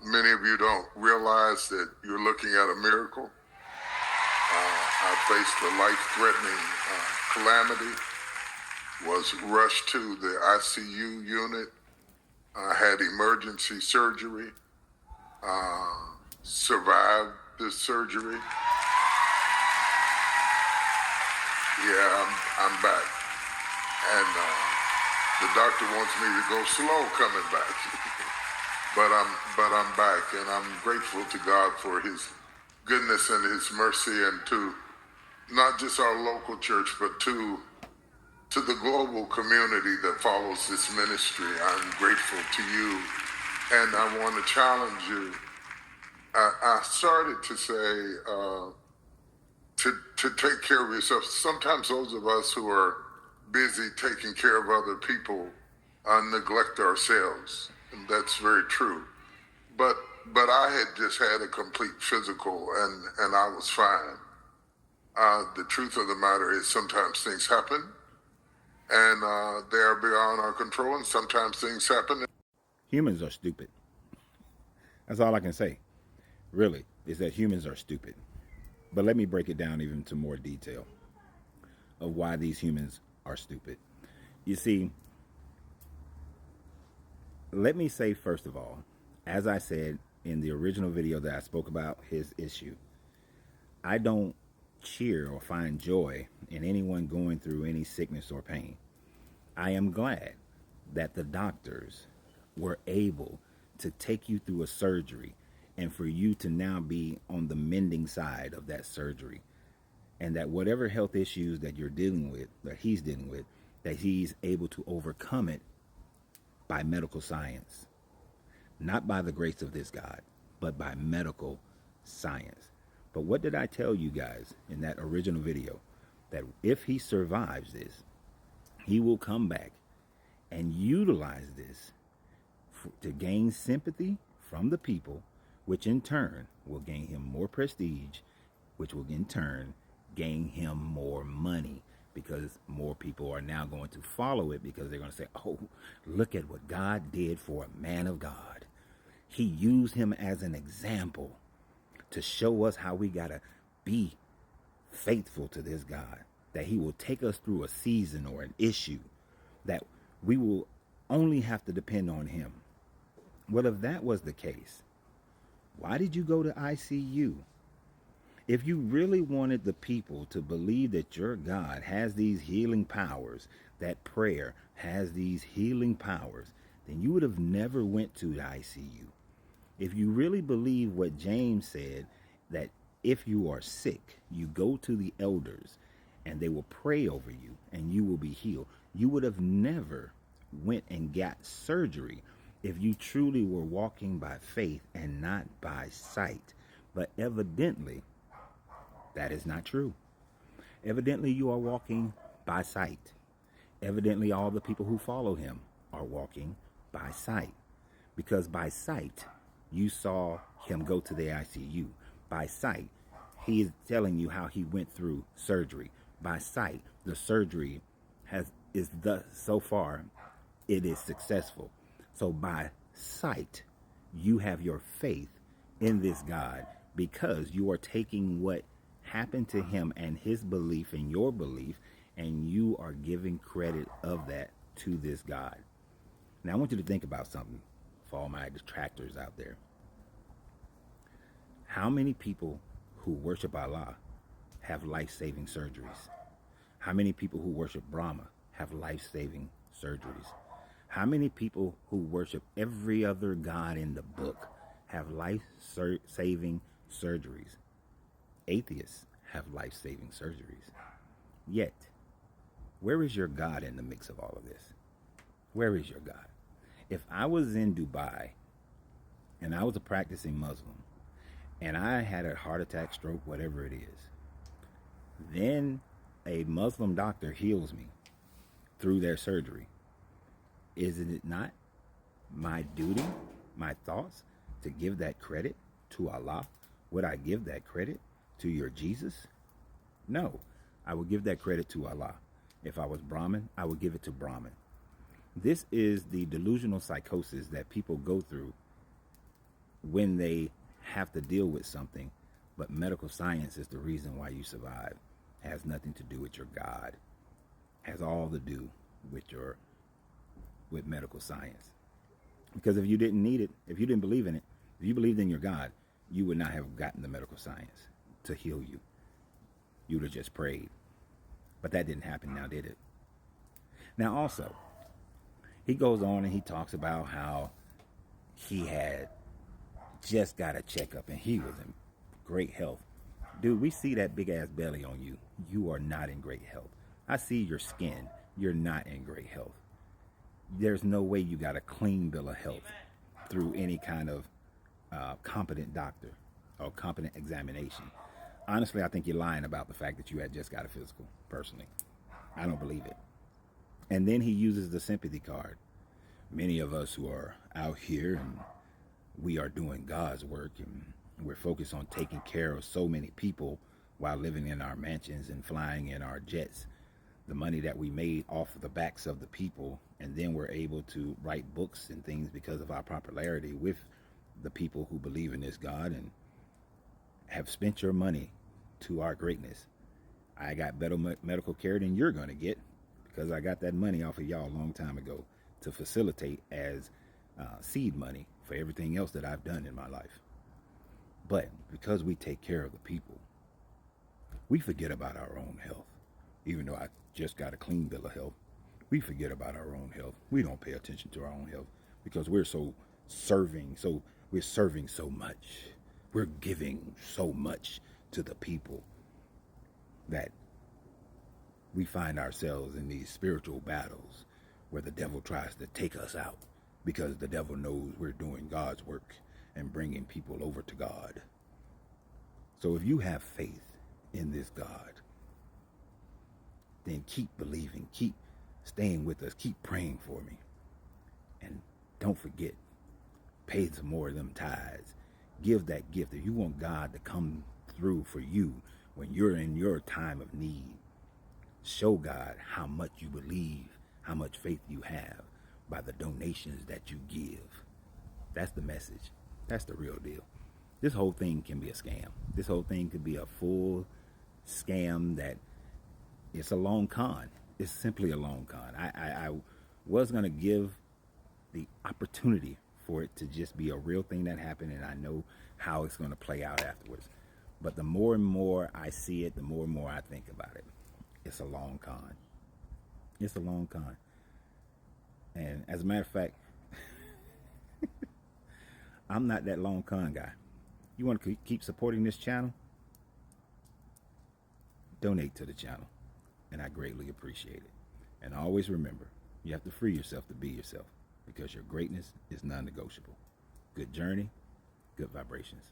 Many of you don't realize that you're looking at a miracle. I faced a life-threatening calamity, was rushed to the ICU unit, had emergency surgery, survived the surgery. Yeah, I'm back. And the doctor wants me to go slow coming back. but I'm back, and I'm grateful to God for his goodness and his mercy, and to not just our local church, but to the global community that follows this ministry. I'm grateful to you, and I want to challenge you. I started to say to take care of yourself. Sometimes those of us who are busy taking care of other people neglect ourselves, and that's very true. But I had just had a complete physical, and I was fine. The truth of the matter is sometimes things happen, and they are beyond our control, and sometimes things happen. Humans are stupid. That's all I can say, really, is that humans are stupid. But let me break it down even to more detail of why these humans are stupid. You see, let me say first of all, as I said in the original video that I spoke about his issue, I don't cheer or find joy in anyone going through any sickness or pain. I am glad that the doctors were able to take you through a surgery and for you to now be on the mending side of that surgery, and that whatever health issues that you're dealing with, that he's dealing with, that he's able to overcome it by medical science. Not by the grace of this God, but by medical science. But what did I tell you guys in that original video? That if he survives this, he will come back and utilize this to gain sympathy from the people, which in turn will gain him more prestige, which will in turn gain him more money, because more people are now going to follow it, because they're going to say, oh, look at what God did for a man of God. He used him as an example to show us how we got to be faithful to this God, that he will take us through a season or an issue, that we will only have to depend on him. Well, if that was the case, why did you go to ICU? If you really wanted the people to believe that your God has these healing powers, that prayer has these healing powers, then you would have never went to the ICU. If you really believe what James said, that if you are sick, you go to the elders and they will pray over you and you will be healed, you would have never went and got surgery if you truly were walking by faith and not by sight. But evidently, that is not true. Evidently, you are walking by sight. Evidently, all the people who follow him are walking by sight. Because by sight, you saw him go to the ICU. By sight, he is telling you how he went through surgery. By sight, the surgery so far, it is successful. So by sight, you have your faith in this God, because you are taking what happened to him and his belief and your belief, and you are giving credit of that to this God. Now I want you to think about something for all my detractors out there. How many people who worship Allah have life-saving surgeries? How many people who worship Brahma have life-saving surgeries? How many people who worship every other god in the book have life-saving surgeries? Atheists have life-saving surgeries. Yet, where is your God in the mix of all of this? Where is your God? If I was in Dubai and I was a practicing Muslim and I had a heart attack, stroke, whatever it is, then a Muslim doctor heals me through their surgery, isn't it not my duty, my thoughts, to give that credit to Allah? Would I give that credit to your Jesus? No, I would give that credit to Allah. If I was Brahmin, I would give it to Brahmin. This is the delusional psychosis that people go through when they have to deal with something, but medical science is the reason why you survive. It has nothing to do with your God. It has all to do with with medical science. Because if you didn't need it, if you didn't believe in it, if you believed in your God, you would not have gotten the medical science to heal you. You would have just prayed. But that didn't happen now, did it? Now also, he goes on and he talks about how he had just got a checkup and he was in great health. Dude, we see that big ass belly on you. You are not in great health. I see your skin. You're not in great health. There's no way you got a clean bill of health through any kind of competent doctor or competent examination. Honestly, I think you're lying about the fact that you had just got a physical, personally. I don't believe it. And then he uses the sympathy card. Many of us who are out here and we are doing God's work and we're focused on taking care of so many people while living in our mansions and flying in our jets. The money that we made off of the backs of the people, and then we're able to write books and things because of our popularity with the people who believe in this God and have spent your money to our greatness. I got better medical care than you're going to get because I got that money off of y'all a long time ago to facilitate as seed money for everything else that I've done in my life. But because we take care of the people, we forget about our own health. Even though I just got a clean bill of health, we forget about our own health. We don't pay attention to our own health because we're serving so much. We're giving so much to the people that we find ourselves in these spiritual battles where the devil tries to take us out because the devil knows we're doing God's work and bringing people over to God. So if you have faith in this God, then keep believing, keep staying with us, keep praying for me. And don't forget, pay some more of them tithes. Give that gift. If you want God to come through for you when you're in your time of need, show God how much you believe, how much faith you have by the donations that you give. That's the message. That's the real deal. This whole thing can be a scam. This whole thing could be a full scam that it's a long con. It's simply a long con. I was going to give the opportunity for it to just be a real thing that happened, and I know how it's going to play out afterwards. But the more and more I see it, the more and more I think about it. It's a long con. It's a long con. And as a matter of fact, I'm not that long con guy. You want to keep supporting this channel? Donate to the channel. And I greatly appreciate it. And always remember, you have to free yourself to be yourself because your greatness is non-negotiable. Good journey, good vibrations.